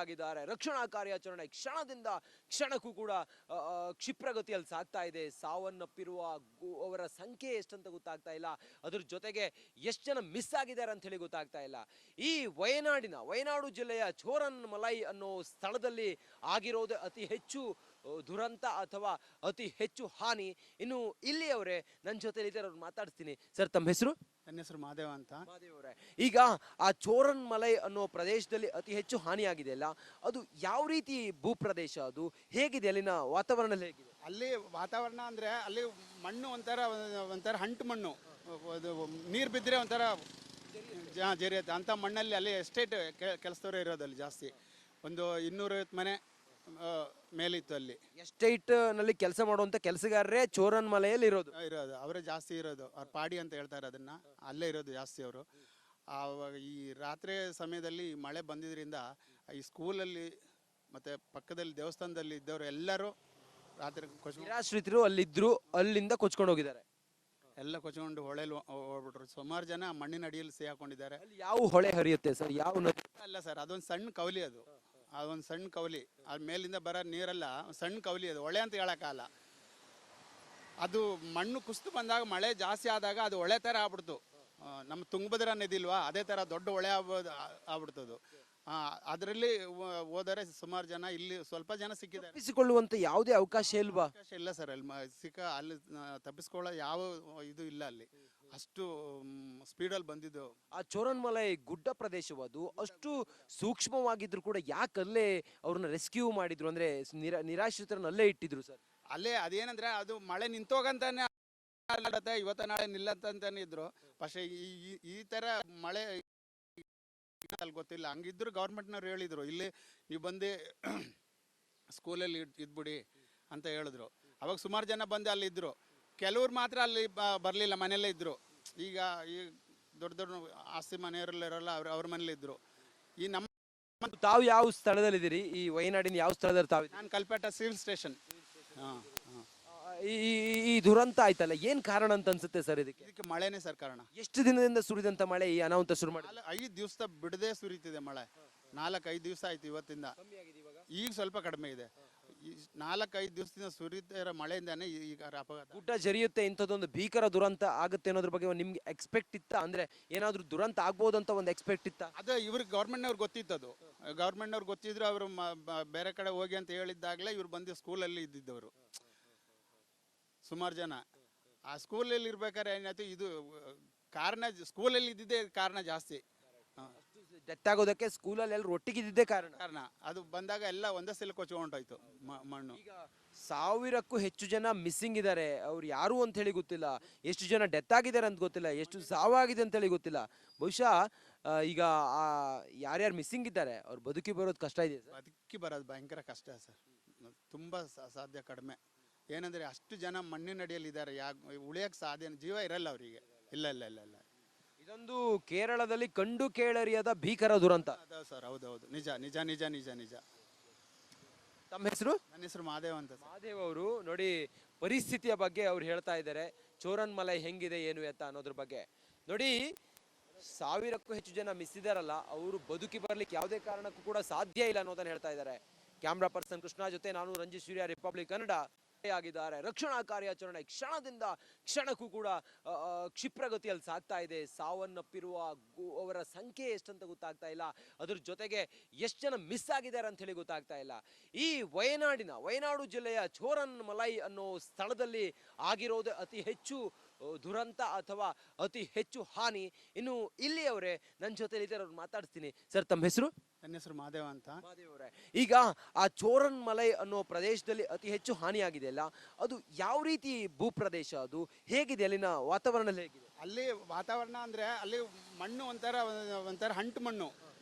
ಆಗಿದ್ದಾರೆ. ರಕ್ಷಣಾ ಕಾರ್ಯಾಚರಣೆ ಕ್ಷಣದಿಂದ ಕ್ಷಣಕ್ಕೂ ಕೂಡ ಕ್ಷಿಪ್ರಗತಿಯಲ್ಲಿ ಸಾಗ್ತಾ ಇದೆ. ಸಾವನ್ನಪ್ಪಿರುವ ಅವರ ಸಂಖ್ಯೆ ಎಷ್ಟಂತ ಗೊತ್ತಾಗ್ತಾ ಇಲ್ಲ. ಅದ್ರ ಜೊತೆಗೆ ಎಷ್ಟು ಜನ ಮಿಸ್ ಆಗಿದ್ದಾರೆ ಅಂತ ಹೇಳಿ ಗೊತ್ತಾಗ್ತಾ ಇಲ್ಲ. ಈ ವಯನಾಡು ಜಿಲ್ಲೆಯ ಚೋರನ್ ಮಲೈ ಅನ್ನೋ ಸ್ಥಳದಲ್ಲಿ ಆಗಿರೋದು ಅತಿ ಹೆಚ್ಚು ದುರಂತ ಅಥವಾ ಅತಿ ಹೆಚ್ಚು ಹಾನಿ. ಇನ್ನು ಇಲ್ಲಿಯವರೇ ನನ್ನ ಜೊತೆ ಇದ್ದಾರೆ, ಅವ್ರು ಮಾತಾಡ್ತೀನಿ. ಸರ್, ತಮ್ಮ ಹೆಸರು? ನನ್ನ ಹೆಸರು ಮಾದೇವ ಅಂತ. ಮಾದೇವರೇ, ಈಗ ಆ ಚೋರನ್ ಮಲೈ ಅನ್ನೋ ಪ್ರದೇಶದಲ್ಲಿ ಅತಿ ಹೆಚ್ಚು ಹಾನಿಯಾಗಿದೆ ಅಲ್ಲ, ಅದು ಯಾವ ರೀತಿ ಭೂಪ್ರದೇಶ, ಅದು ಹೇಗಿದೆ, ಅಲ್ಲಿನ ವಾತಾವರಣ ಹೇಗಿದೆ? ಅಲ್ಲಿ ವಾತಾವರಣ ಅಂದರೆ ಅಲ್ಲಿ ಮಣ್ಣು ಒಂಥರ ಅಂಟು ಮಣ್ಣು, ಅದು ನೀರು ಬಿದ್ದರೆ ಒಂಥರ ಜರಿಯುತ್ತೆ ಅಂಥ ಮಣ್ಣಲ್ಲಿ. ಅಲ್ಲಿ ಎಸ್ಟೇಟ್ ಕೆಲಸದವರೇ ಇರೋದು ಅಲ್ಲಿ ಜಾಸ್ತಿ. ಒಂದು 250 ಮನೆ ಮೇಲಿತ್ತು ಅಲ್ಲಿ. ಎಸ್ಟೇಟ್ ನಲ್ಲಿ ಕೆಲಸ ಮಾಡುವಂತ ಕೆಲಸಗಾರರೇ ಚೋರನ್ ಮಲೆಯಲ್ಲಿ ಇರೋದು ಅವರೇ ಜಾಸ್ತಿ ಇರೋದು. ಅವ್ರ ಪಾಡಿ ಅಂತ ಹೇಳ್ತಾರೆ ಅದನ್ನ, ಅಲ್ಲೇ ಇರೋದು ಜಾಸ್ತಿ ಅವರು. ಈ ರಾತ್ರಿ ಸಮಯದಲ್ಲಿ ಮಳೆ ಬಂದಿದ್ರಿಂದ ಈ ಸ್ಕೂಲಲ್ಲಿ ಮತ್ತೆ ಪಕ್ಕದಲ್ಲಿ ದೇವಸ್ಥಾನದಲ್ಲಿ ಇದ್ದವರು ಎಲ್ಲರೂ ರಾತ್ರಿ ನಿರಾಶ್ರಿತರು ಅಲ್ಲಿದ್ರು, ಅಲ್ಲಿಂದ ಕೊಚ್ಕೊಂಡು ಹೋಗಿದ್ದಾರೆ. ಎಲ್ಲ ಕೊಚ್ಕೊಂಡು ಹೊಳೆಯಲ್ಲಿ ಹೋಗ್ಬಿಟ್ರು. ಸುಮಾರು ಜನ ಮಣ್ಣಿನ ಅಡಿಯಲ್ಲಿ ಸಿಹಾಕೊಂಡಿದ್ದಾರೆ. ಅಲ್ಲಿ ಯಾವ ಹೊಳೆ ಹರಿಯುತ್ತೆ ಸರ್? ಯಾವ ನದಿ? ಅಲ್ಲ ಸರ್, ಅದೊಂದು ಸಣ್ಣ ಕವಲಿ. ಅದೊಂದು ಸಣ್ಣ ಕವಲಿ. ಅದು ಮೇಲಿಂದ ಬರೋ ನೀರೆಲ್ಲ ಸಣ್ಣ ಕವಲಿ. ಅದು ಹೊಳೆ ಅಂತ ಹೇಳೋಕ್ಕಾಗಲ್ಲ. ಅದು ಮಣ್ಣು ಕುಸಿದು ಬಂದಾಗ, ಮಳೆ ಜಾಸ್ತಿ ಆದಾಗ ಅದು ಹೊಳೆ ಥರ ಆಗ್ಬಿಡ್ತು. ನಮ್ಮ ತುಂಗಭದ್ರಾ ನದಿ ಇಲ್ವಾ, ಅದೇ ಥರ ದೊಡ್ಡ ಹೊಳೆ ಆಗ್ಬಿಡ್ತದು. ಅದರಲ್ಲಿ ಹೋದರೆ ಸುಮಾರು ಜನ, ಇಲ್ಲಿ ಸ್ವಲ್ಪ ಜನ ಸಿಕ್ಕಿದ್ದಾರೆ. ತಪ್ಪಿಸಿಕೊಳ್ಳುವಂತ ಯಾವುದೇ ಅವಕಾಶ ಇಲ್ವಾ? ಅವಕಾಶ ಇಲ್ಲ ಸರ್. ಅಲ್ಲಿ ತಪ್ಪಿಸ್ಕೊಳ್ಳೋ ಯಾವ ಇದು ಇಲ್ಲ. ಅಲ್ಲಿ ಅಷ್ಟು ಸ್ಪೀಡಲ್ಲಿ ಬಂದಿದ್ದು. ಆ ಚೋರನ್ ಮಲೈ ಗುಡ್ಡ ಪ್ರದೇಶವದು, ಅಷ್ಟು ಸೂಕ್ಷ್ಮವಾಗಿದ್ರು ಕೂಡ ಯಾಕೆ ಅಲ್ಲೇ ಅವ್ರನ್ನ ರೆಸ್ಕ್ಯೂ ಮಾಡಿದ್ರು, ಅಂದ್ರೆ ನಿರಾಶ್ರಿತರನ್ನ ಅಲ್ಲೇ ಇಟ್ಟಿದ್ರು ಸರ್? ಅಲ್ಲೇ ಅದೇನಂದ್ರೆ, ಅದು ಮಳೆ ನಿಂತೋಗಂತಾನೆ ಇವತ್ತ ನಾಳೆ ನಿಲ್ಲಂತಾನೆ ಇದ್ರು. പക്ഷേ ಈ ತರ ಮಳೆ ಅಲ್ಲಿ ಗೊತ್ತಿಲ್ಲ. ಹಂಗಿದ್ರು ಗೌರ್ಮೆಂಟ್ನವ್ರು ಹೇಳಿದ್ರು, ಇಲ್ಲಿ ನೀವು ಬಂದು ಸ್ಕೂಲಲ್ಲಿ ಇದ್ಬಿಡಿ ಅಂತ ಹೇಳಿದ್ರು. ಅವಾಗ ಸುಮಾರು ಜನ ಬಂದು ಅಲ್ಲಿ ಇದ್ರು. ಕೆಲವ್ರು ಮಾತ್ರ ಅಲ್ಲಿ ಬರಲಿಲ್ಲ, ಮನೆಯಲ್ಲೇ ಇದ್ರು. ಈಗ ಈ ದೊಡ್ಡ ಆಸ್ತಿ ಮನೆಯವರೆಲ್ಲ ಅವ್ರ ಮನೇಲಿ ಇದ್ರು. ಈ ನಮ್ಮ ತಾವು ಯಾವ ಸ್ಥಳದಲ್ಲಿದ್ದೀರಿ? ಈ ವಯನಾಡಿನ ಯಾವ ಸ್ಥಳದಲ್ಲಿ ತಾವು? ನಾನು ಕಲ್ಪೇಟ ಸಿವಿಲ್ ಸ್ಟೇಷನ್. ಈ ದುರಂತ ಆಯ್ತಲ್ಲ, ಏನ್ ಕಾರಣ ಅಂತ ಅನ್ಸುತ್ತೆ ಸರ್? ಇದಕ್ಕೆ ಮಳೆನೇ ಸರ್ ಕಾರಣ. ಎಷ್ಟು ದಿನದಿಂದ ಸುರಿದಂತ ಮಳೆ ಈ ಅನಾಹುತ ಶುರು ಮಾಡಿ? 5 ದಿವಸ ಬಿಡದೆ ಸುರಿತಿದೆ ಮಳೆ. 4-5 ದಿವಸ ಆಯ್ತು ಇವತ್ತಿಂದ. ಈಗ ಸ್ವಲ್ಪ ಕಡಿಮೆ ಇದೆ. 4-5 ದಿವಸದಿಂದ ಸುರಿತಾ ಇರೋ ಮಳೆಯಿಂದಾನೆ ಈಗ ಅಪಘಾತ. ಗುಡ್ಡ ಜರಿಯುತ್ತೆ, ಇಂಥದ್ದೊಂದು ಭೀಕರ ದುರಂತ ಆಗುತ್ತೆ ಅನ್ನೋದ್ರ ಬಗ್ಗೆ ನಿಮ್ಗೆ ಎಕ್ಸ್ಪೆಕ್ಟ್ ಇತ್ತ? ಅಂದ್ರೆ ಏನಾದ್ರೂ ದುರಂತ ಆಗ್ಬೋದಂತ ಒಂದು ಎಕ್ಸ್ಪೆಕ್ಟ್ ಇತ್ತ? ಅದೇ ಇವ್ರಿಗೆ ಗೌರ್ಮೆಂಟ್ನವ್ರು ಗೊತ್ತಿತ್ತದು. ಗೌರ್ಮೆಂಟ್ನವ್ರು ಗೊತ್ತಿದ್ರು ಅವರು ಬೇರೆ ಕಡೆ ಹೋಗಿ ಅಂತ ಹೇಳಿದ್ದಾಗಲೇ ಇವ್ರು ಬಂದು ಸ್ಕೂಲಲ್ಲಿ ಇದ್ದಿದ್ದವರು. ಸುಮಾರು ಜನ ಆ ಸ್ಕೂಲಲ್ಲಿ ಇರ್ಬೇಕಾದ್ರೆ ಏನಾಯ್ತು, ಇದು ಕಾರಣ ಸ್ಕೂಲಲ್ಲಿ ಇದ್ದಿದ್ದೇ ಕಾರಣ ಜಾಸ್ತಿ. ಡೆತ್ ಆಗೋದಕ್ಕೆ ಸ್ಕೂಲಲ್ಲಿ ಎಲ್ಲರೂ ಒಟ್ಟಿಗಿದ್ದೇ ಕಾರಣ. ಅದು ಬಂದಾಗ ಎಲ್ಲ ಒಂದೇ ಸಲ ಕೊಚ್ಕೊಂಡೋಯ್ತು ಮಣ್ಣು. ಈಗ 1000ಕ್ಕೂ ಹೆಚ್ಚು ಜನ ಮಿಸ್ಸಿಂಗ್ ಇದ್ದಾರೆ. ಅವ್ರು ಯಾರು ಅಂತ ಹೇಳಿ ಗೊತ್ತಿಲ್ಲ. ಎಷ್ಟು ಜನ ಡೆತ್ ಆಗಿದ್ದಾರೆ ಅಂತ ಗೊತ್ತಿಲ್ಲ. ಎಷ್ಟು ಸಾವಾಗಿದೆ ಅಂತ ಹೇಳಿ ಗೊತ್ತಿಲ್ಲ. ಬಹುಶಃ ಈಗ ಯಾರ್ಯಾರು ಮಿಸ್ಸಿಂಗ್ ಇದ್ದಾರೆ ಅವ್ರು ಬದುಕಿ ಬರೋದು ಕಷ್ಟ ಇದೆ. ಬದುಕಿ ಬರೋದು ಭಯಂಕರ ಕಷ್ಟ ಸರ್. ತುಂಬಾ ಸಾಧ್ಯ ಕಡಿಮೆ. ಏನಂದ್ರೆ ಅಷ್ಟು ಜನ ಮಣ್ಣಿನ ಅಡಿಯಲ್ಲಿ ಇದ್ದಾರೆ. ಉಳಿಯಕ್ಕೆ ಸಾಧ್ಯ, ಜೀವ ಇರಲ್ಲ ಅವರಿಗೆ. ಇಲ್ಲ ಇಲ್ಲ ಇಲ್ಲ ಇಲ್ಲ ಇದೊಂದು ಕೇರಳದಲ್ಲಿ ಕಂಡು ಕೇಳರಿಯದ ಭೀಕರ ದುರಂತ ಸರ್. ಹೌದೌದು, ನಿಜ ನಿಜ ನಿಜ ನಿಜ ನಿಜ. ತಮ್ಮ ಹೆಸರು? ನನ್ನ ಹೆಸರು ಮಾದೇವ್ ಅಂತ. ಮಾದೇವ್ ಅವರು ನೋಡಿ ಪರಿಸ್ಥಿತಿಯ ಬಗ್ಗೆ ಅವ್ರು ಹೇಳ್ತಾ ಇದ್ದಾರೆ. ಚೋರನ್ ಮಲೈ ಹೆಂಗಿದೆ ಏನು ಎತ್ತ ಅನ್ನೋದ್ರ ಬಗ್ಗೆ ನೋಡಿ. 1000ಕ್ಕೂ ಹೆಚ್ಚು ಜನ ಮಿಸ್ ಇದಾರಲ್ಲ, ಅವರು ಬದುಕಿ ಬರ್ಲಿಕ್ಕೆ ಯಾವುದೇ ಕಾರಣಕ್ಕೂ ಕೂಡ ಸಾಧ್ಯ ಇಲ್ಲ ಅನ್ನೋದನ್ನ ಹೇಳ್ತಾ ಇದ್ದಾರೆ. ಕ್ಯಾಮ್ರಾ ಪರ್ಸನ್ ಕೃಷ್ಣ ಜೊತೆ ನಾನು ರಂಜಿತ್ ಸೂರ್ಯ, ರಿಪಬ್ಲಿಕ್ ಕನ್ನಡ ಆಗಿದ್ದಾರೆ. ರಕ್ಷಣಾ ಕಾರ್ಯಾಚರಣೆ ಕ್ಷಣದಿಂದ ಕ್ಷಣಕ್ಕೂ ಕೂಡ ಕ್ಷಿಪ್ರಗತಿಯಲ್ಲಿ ಸಾಗ್ತಾ ಇದೆ. ಸಾವನ್ನಪ್ಪಿರುವ ಅವರ ಸಂಖ್ಯೆ ಎಷ್ಟಂತ ಗೊತ್ತಾಗ್ತಾ ಇಲ್ಲ. ಅದ್ರ ಜೊತೆಗೆ ಎಷ್ಟು ಜನ ಮಿಸ್ ಆಗಿದ್ದಾರೆ ಅಂತ ಹೇಳಿ ಗೊತ್ತಾಗ್ತಾ ಇಲ್ಲ. ಈ ವಯನಾಡು ಜಿಲ್ಲೆಯ ಚೋರನ್ ಮಲೈ ಅನ್ನೋ ಸ್ಥಳದಲ್ಲಿ ಆಗಿರೋದು ಅತಿ ಹೆಚ್ಚು ದುರಂತ ಅಥವಾ ಅತಿ ಹೆಚ್ಚು ಹಾನಿ. ಇನ್ನು ಇಲ್ಲಿಯವರೇ ನನ್ನ ಜೊತೆ ಇದ್ದಾರೆ, ಅವ್ರು ಮಾತಾಡ್ತೀನಿ. ಸರ್, ತಮ್ಮ ಹೆಸರು? ನನ್ನ ಹೆಸರು ಮಾದೇವ ಅಂತ. ಮಾದೇವರೇ, ಈಗ ಆ ಚೋರನ್ ಮಲೈ ಅನ್ನೋ ಪ್ರದೇಶದಲ್ಲಿ ಅತಿ ಹೆಚ್ಚು ಹಾನಿಯಾಗಿದೆ ಅಲ್ಲ, ಅದು ಯಾವ ರೀತಿ ಭೂಪ್ರದೇಶ, ಅದು ಹೇಗಿದೆ, ಅಲ್ಲಿನ ವಾತಾವರಣ ಹೇಗಿದೆ? ಅಲ್ಲಿ ವಾತಾವರಣ ಅಂದ್ರೆ, ಅಲ್ಲಿ ಮಣ್ಣು ಒಂಥರ ಅಂಟು ಮಣ್ಣು,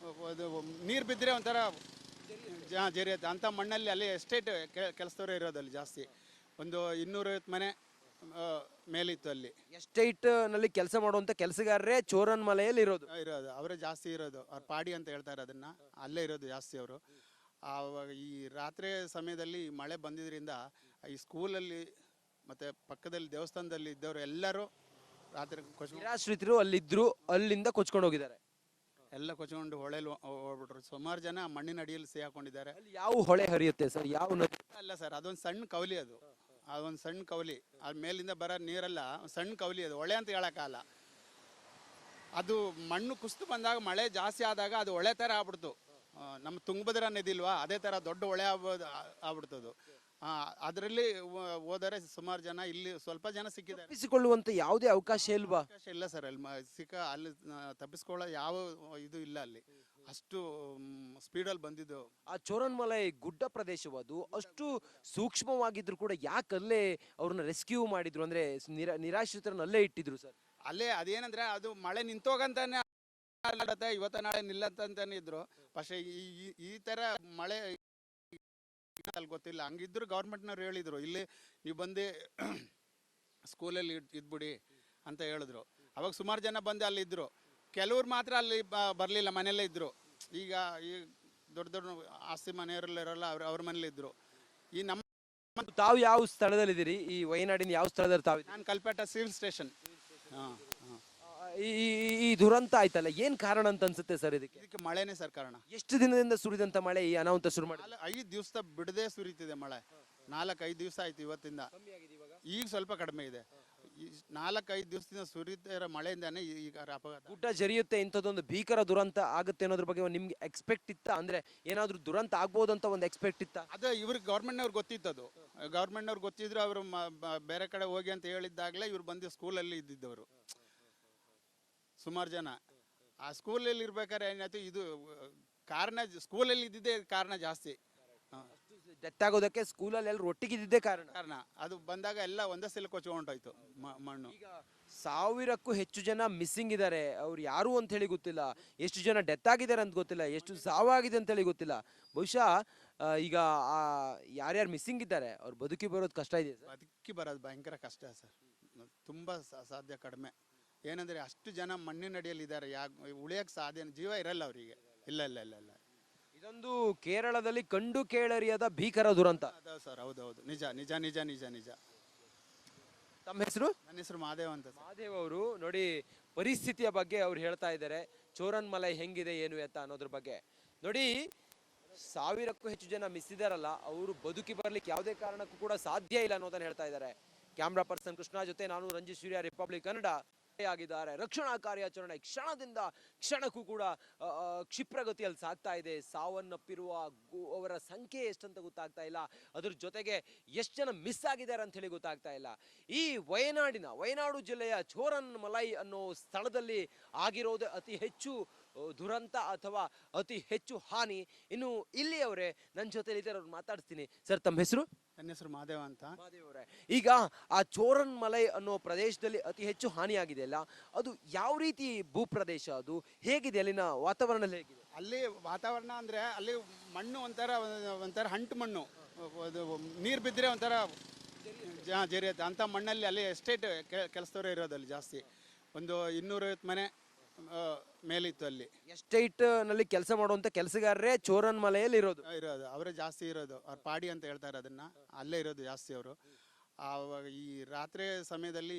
ಅದು ನೀರು ಬಿದ್ದರೆ ಒಂಥರ ಜರಿಯುತ್ತೆ ಅಂಥ ಮಣ್ಣಲ್ಲಿ. ಅಲ್ಲಿ ಎಸ್ಟೇಟ್ ಕೆಲಸದವರೇ ಇರೋದು ಅಲ್ಲಿ ಜಾಸ್ತಿ. ಒಂದು 250 ಮನೆ ಮೇಲಿತ್ತು ಅಲ್ಲಿ. ಎಸ್ಟೇಟ್ ನಲ್ಲಿ ಕೆಲಸ ಮಾಡುವಂತ ಕೆಲಸಗಾರರೇ ಚೋರನ್ ಮಲೆಯಲ್ಲಿ ಇರೋದು. ಅವರೇ ಜಾಸ್ತಿ ಇರೋದು. ಅವ್ರ ಪಾಡಿ ಅಂತ ಹೇಳ್ತಾರೆ ಅದನ್ನ, ಅಲ್ಲೇ ಇರೋದು ಜಾಸ್ತಿ ಅವರು. ಈ ರಾತ್ರಿ ಸಮಯದಲ್ಲಿ ಮಳೆ ಬಂದಿದ್ರಿಂದ ಈ ಸ್ಕೂಲಲ್ಲಿ ಮತ್ತೆ ಪಕ್ಕದಲ್ಲಿ ದೇವಸ್ಥಾನದಲ್ಲಿ ಇದ್ದವರು ಎಲ್ಲರೂ ರಾತ್ರಿ ನಿರಾಶ್ರಿತರು ಅಲ್ಲಿದ್ರು, ಅಲ್ಲಿಂದ ಕೊಚ್ಕೊಂಡು ಹೋಗಿದ್ದಾರೆ. ಎಲ್ಲ ಕೊಚ್ಕೊಂಡು ಹೊಳೆಲಿ ಹೋಗ್ಬಿಟ್ರು. ಸುಮಾರು ಜನ ಮಣ್ಣಿನ ಅಡಿಯಲ್ಲಿ ಸಿಹಾಕೊಂಡಿದ್ದಾರೆ. ಅಲ್ಲಿ ಯಾವ ಹೊಳೆ ಹರಿಯುತ್ತೆ ಸರ್, ಯಾವ ನದಿ? ಅಲ್ಲ ಸರ್, ಅದೊಂದು ಸಣ್ಣ ಕವಲಿ, ಅದೊಂದು ಸಣ್ಣ ಕವಲಿ. ಅದ್ ಮೇಲಿಂದ ಬರೋ ನೀರೆಲ್ಲ ಒಂದ್ ಸಣ್ಣ ಕವಲಿ, ಅದು ಹೊಳೆ ಅಂತ ಹೇಳಕ್ಕಾಗಲ್ಲ. ಅದು ಮಣ್ಣು ಕುಸಿದು ಬಂದಾಗ ಮಳೆ ಜಾಸ್ತಿ ಆದಾಗ ಅದು ಹೊಳೆ ಥರ ಆಗ್ಬಿಡ್ತು. ನಮ್ಮ ತುಂಗಭದ್ರಾ ನದಿ ಇಲ್ವಾ, ಅದೇ ಥರ ದೊಡ್ಡ ಹೊಳೆ ಆಗ್ಬಿಡ್ತದು. ಅದರಲ್ಲಿ ಹೋದರೆ ಸುಮಾರು ಜನ, ಇಲ್ಲಿ ಸ್ವಲ್ಪ ಜನ ಸಿಕ್ಕಿದ್ದಾರೆ. ತಪ್ಪಿಸಿಕೊಳ್ಳುವಂತ ಯಾವುದೇ ಅವಕಾಶ ಇಲ್ವಾ? ಅವಕಾಶ ಇಲ್ಲ ಸರ್, ಅಲ್ಲಿ ಅಲ್ಲಿ ತಪ್ಪಿಸ್ಕೊಳ್ಳೋ ಯಾವ ಇದು ಇಲ್ಲ ಅಲ್ಲಿ. ಅಷ್ಟು ಸ್ಪೀಡಲ್ಲಿ ಬಂದಿದ್ದು. ಆ ಚೋರನ್ಮಲೈ ಗುಡ್ಡ ಪ್ರದೇಶವದು, ಅಷ್ಟು ಸೂಕ್ಷ್ಮವಾಗಿದ್ರು ಕೂಡ ಯಾಕಲ್ಲೇ ಅವ್ರನ್ನ ರೆಸ್ಕ್ಯೂ ಮಾಡಿದ್ರು, ಅಂದ್ರೆ ನಿರಾಶ್ರಿತರನ್ನ ಅಲ್ಲೇ ಇಟ್ಟಿದ್ರು ಸರ್? ಅಲ್ಲೇ ಅದೇನಂದ್ರೆ ಅದು ಮಳೆ ನಿಂತೋಗಂತಾನೆ ಇವತ್ತ ನಾಳೆ ನಿಲ್ಲಂತಾನೆ ಇದ್ರು. പക്ഷേ ಈ ತರ ಮಳೆ ಅಲ್ಲಿ ಗೊತ್ತಿಲ್ಲ. ಹಂಗಿದ್ರು ಗೌರ್ಮೆಂಟ್ನವ್ರು ಹೇಳಿದ್ರು, ಇಲ್ಲಿ ನೀವು ಬಂದು ಸ್ಕೂಲಲ್ಲಿ ಇದ್ಬಿಡಿ ಅಂತ ಹೇಳಿದ್ರು. ಅವಾಗ ಸುಮಾರು ಜನ ಬಂದು ಅಲ್ಲಿ ಇದ್ರು. ಕೆಲವ್ರು ಮಾತ್ರ ಅಲ್ಲಿ ಬರಲಿಲ್ಲ, ಮನೆಯಲ್ಲೇ ಇದ್ರು. ಈಗ ಈ ದೊಡ್ಡ ದೊಡ್ಡ ಆಸ್ತಿ ಮನೆಯವರಲ್ಲಿರೋಲ್ಲ, ಅವ್ರ ಮನೇಲಿ ಇದ್ರು. ಈ ನಮ್ಮ ತಾವು ಯಾವ ಸ್ಥಳದಲ್ಲಿದ್ದೀರಿ? ಈ ವಯನಾಡಿನ ಯಾವ ಸ್ಥಳದಲ್ಲಿ ತಾವು? ನಾನು ಕಲ್ಪೇಟ ಸಿವಿಲ್ ಸ್ಟೇಷನ್. ಈ ದುರಂತ ಆಯ್ತಲ್ಲ, ಏನ್ ಕಾರಣ ಅಂತ ಅನ್ಸುತ್ತೆ ಸರ್ ಇದಕ್ಕೆ? ಇದಕ್ಕೆ ಮಳೆನೇ ಸರ್ ಕಾರಣ. ಎಷ್ಟು ದಿನದಿಂದ ಸುರಿದಂತ ಮಳೆ ಈ ಅನಾಹುತ ಶುರು ಮಾಡಿ? 5 ದಿವಸ ಬಿಡದೆ ಸುರಿತಿದೆ ಮಳೆ. 4-5 ದಿವಸ ಆಯ್ತು ಇವತ್ತಿಂದ. ಈಗ ಸ್ವಲ್ಪ ಕಡಿಮೆ ಇದೆ. 4-5 ದಿವಸದಿಂದ ಸುರಿತಿರೋ ಮಳೆಯಿಂದಾನೆ ಈಗ ಅಪಘಾತ. ಗುಡ್ಡ ಜರಿಯುತ್ತೆ, ಇಂಥದ್ದೊಂದು ಭೀಕರ ದುರಂತ ಆಗುತ್ತೆ ಅನ್ನೋದ್ರ ಬಗ್ಗೆ ನಿಮ್ಗೆ ಎಕ್ಸ್ಪೆಕ್ಟ್ ಇತ್ತ? ಅಂದ್ರೆ ಏನಾದ್ರೂ ದುರಂತ ಆಗ್ಬೋದಂತ ಒಂದು ಎಕ್ಸ್ಪೆಕ್ಟ್ ಇತ್ತ? ಅದು ಇವ್ರಿಗೆ ಗೌರ್ಮೆಂಟ್ನವ್ರು ಗೊತ್ತಿತ್ತದು. ಗೌರ್ಮೆಂಟ್ನವ್ರು ಗೊತ್ತಿದ್ರು, ಅವರು ಬೇರೆ ಕಡೆ ಹೋಗಿ ಅಂತ ಹೇಳಿದ್ದಾಗಲೇ ಇವ್ರು ಬಂದು ಸ್ಕೂಲಲ್ಲಿ ಇದ್ದಿದ್ದವರು ಸುಮಾರು ಜನ. ಆ ಸ್ಕೂಲಲ್ಲಿ ಇರ್ಬೇಕಾದ್ರೆ ಏನಾಯ್ತು, ಇದು ಕಾರಣ ಸ್ಕೂಲಲ್ಲಿ ಇದ್ದಿದ್ದೇ ಕಾರಣ ಜಾಸ್ತಿ. ಡೆತ್ ಆಗೋದಕ್ಕೆ ಸ್ಕೂಲಲ್ಲಿ ಎಲ್ಲರೂ ಒಟ್ಟಿಗಿದ್ದೇ ಕಾರಣ. ಅದು ಬಂದಾಗ ಎಲ್ಲ ಒಂದೇ ಸಲ ಕೊಚ್ಕೊಂಡೋಯ್ತು ಮಣ್ಣು. ಈಗ 1000ಕ್ಕೂ ಹೆಚ್ಚು ಜನ ಮಿಸ್ಸಿಂಗ್ ಇದ್ದಾರೆ. ಅವ್ರು ಯಾರು ಅಂತ ಹೇಳಿ ಗೊತ್ತಿಲ್ಲ. ಎಷ್ಟು ಜನ ಡೆತ್ ಆಗಿದ್ದಾರೆ ಅಂತ ಗೊತ್ತಿಲ್ಲ, ಎಷ್ಟು ಸಾವಾಗಿದೆ ಅಂತ ಹೇಳಿ ಗೊತ್ತಿಲ್ಲ. ಬಹುಶಃ ಈಗ ಯಾರ್ಯಾರು ಮಿಸ್ಸಿಂಗ್ ಇದ್ದಾರೆ ಅವ್ರು ಬದುಕಿ ಬರೋದು ಕಷ್ಟ ಇದೆ ಸರ್. ಬದುಕಿ ಬರೋದು ಭಯಂಕರ ಕಷ್ಟ ಸರ್, ತುಂಬಾ ಸಾಧ್ಯ ಕಡಿಮೆ. ಏನಂದ್ರೆ ಅಷ್ಟು ಜನ ಮಣ್ಣಿನ ಅಡಿಯಲ್ಲಿ ಇದ್ದಾರೆ, ಉಳಿಯಕ್ಕೆ ಸಾಧ್ಯ, ಜೀವ ಇರಲ್ಲ ಅವರಿಗೆ. ಇಲ್ಲ ಇಲ್ಲ ಇಲ್ಲ ಇಲ್ಲ ಇದೊಂದು ಕೇರಳದಲ್ಲಿ ಕಂಡು ಕೇಳರಿಯದ ಭೀಕರ ದುರಂತ. ಹೌದು ಸರ್, ಹೌದೌದು, ನಿಜ ನಿಜ ನಿಜ ನಿಜ ನಿಜ. ತಮ್ಮ ಹೆಸರು? ನನ್ನ ಹೆಸರು ಮಹಾದೇವ್ ಅಂತ. ಮಹಾದೇವ್ ಅವರು ನೋಡಿ ಪರಿಸ್ಥಿತಿಯ ಬಗ್ಗೆ ಅವ್ರು ಹೇಳ್ತಾ ಇದ್ದಾರೆ, ಚೋರನ್ಮಲೈ ಹೆಂಗಿದೆ ಏನು ಎತ್ತ ಅನ್ನೋದ್ರ ಬಗ್ಗೆ. ನೋಡಿ 1000ಕ್ಕೂ ಹೆಚ್ಚು ಜನ ಮಿಸ್ ಇದಾರಲ್ಲ, ಅವರು ಬದುಕಿ ಬರ್ಲಿಕ್ಕೆ ಯಾವುದೇ ಕಾರಣಕ್ಕೂ ಕೂಡ ಸಾಧ್ಯ ಇಲ್ಲ ಅನ್ನೋದನ್ನ ಹೇಳ್ತಾ ಇದ್ದಾರೆ. ಕ್ಯಾಮ್ರಾ ಪರ್ಸನ್ ಕೃಷ್ಣ ಜೊತೆ ನಾನು ರಂಜಿತ್ ಸೂರ್ಯ, ರಿಪಬ್ಲಿಕ್ ಕನ್ನಡ. ಆಗಿದ್ದಾರೆ. ರಕ್ಷಣಾ ಕಾರ್ಯಾಚರಣೆ ಕ್ಷಣದಿಂದ ಕ್ಷಣಕ್ಕೂ ಕೂಡ ಕ್ಷಿಪ್ರಗತಿಯಲ್ಲಿ ಸಾಗ್ತಾ ಇದೆ. ಸಾವನ್ನಪ್ಪಿರುವ ಅವರ ಸಂಖ್ಯೆ ಎಷ್ಟಂತ ಗೊತ್ತಾಗ್ತಾ ಇಲ್ಲ. ಅದ್ರ ಜೊತೆಗೆ ಎಷ್ಟು ಜನ ಮಿಸ್ ಆಗಿದ್ದಾರೆ ಅಂತ ಹೇಳಿ ಗೊತ್ತಾಗ್ತಾ ಇಲ್ಲ. ಈ ವಯನಾಡು ಜಿಲ್ಲೆಯ ಚೋರನ್ಮಲೈ ಅನ್ನೋ ಸ್ಥಳದಲ್ಲಿ ಆಗಿರೋದು ಅತಿ ಹೆಚ್ಚು ದುರಂತ ಅಥವಾ ಅತಿ ಹೆಚ್ಚು ಹಾನಿ. ಇನ್ನು ಇಲ್ಲಿಯವರೇ ನನ್ನ ಜೊತೆ ಇದ್ದಾರೆ, ಅವ್ರು ಮಾತಾಡ್ತೀನಿ. ಸರ್, ತಮ್ಮ ಹೆಸರು? ನನ್ನ ಹೆಸರು ಮಹಾದೇವ ಅಂತ. ಮಹಾದೇವ್ ಅವರೇ, ಈಗ ಆ ಚೋರನ್ಮಲೈ ಅನ್ನೋ ಪ್ರದೇಶದಲ್ಲಿ ಅತಿ ಹೆಚ್ಚು ಹಾನಿಯಾಗಿದೆ ಅಲ್ಲ, ಅದು ಯಾವ ರೀತಿ ಭೂಪ್ರದೇಶ, ಅದು ಹೇಗಿದೆ, ಅಲ್ಲಿನ ವಾತಾವರಣ ಹೇಗಿದೆ? ಅಲ್ಲಿ ವಾತಾವರಣ ಅಂದ್ರೆ ಅಲ್ಲಿ ಮಣ್ಣು ಒಂಥರ ಹಂಟು ಮಣ್ಣು, ಅದು ನೀರು ಬಿದ್ದರೆ ಒಂಥರ ಜರಿಯುತ್ತೆ ಅಂತ ಮಣ್ಣಲ್ಲಿ. ಅಲ್ಲಿ ಎಸ್ಟೇಟ್ ಕೆಲಸದವರೇ ಇರೋದು ಅಲ್ಲಿ ಜಾಸ್ತಿ. ಒಂದು 250 ಮನೆ ಮೇಲಿತ್ತು ಅಲ್ಲಿ. ಎಸ್ಟೇಟ್ ನಲ್ಲಿ ಕೆಲಸ ಮಾಡುವಂತ ಕೆಲಸಗಾರರೇ ಚೋರನ್ಮಲೆಯಲ್ಲಿ ಇರೋದು ಅವರೇ ಜಾಸ್ತಿ ಇರೋದು. ಅವ್ರ ಪಾಡಿ ಅಂತ ಹೇಳ್ತಾರೆ ಅದನ್ನ, ಅಲ್ಲೇ ಇರೋದು ಜಾಸ್ತಿ ಅವರು. ಈ ರಾತ್ರಿ ಸಮಯದಲ್ಲಿ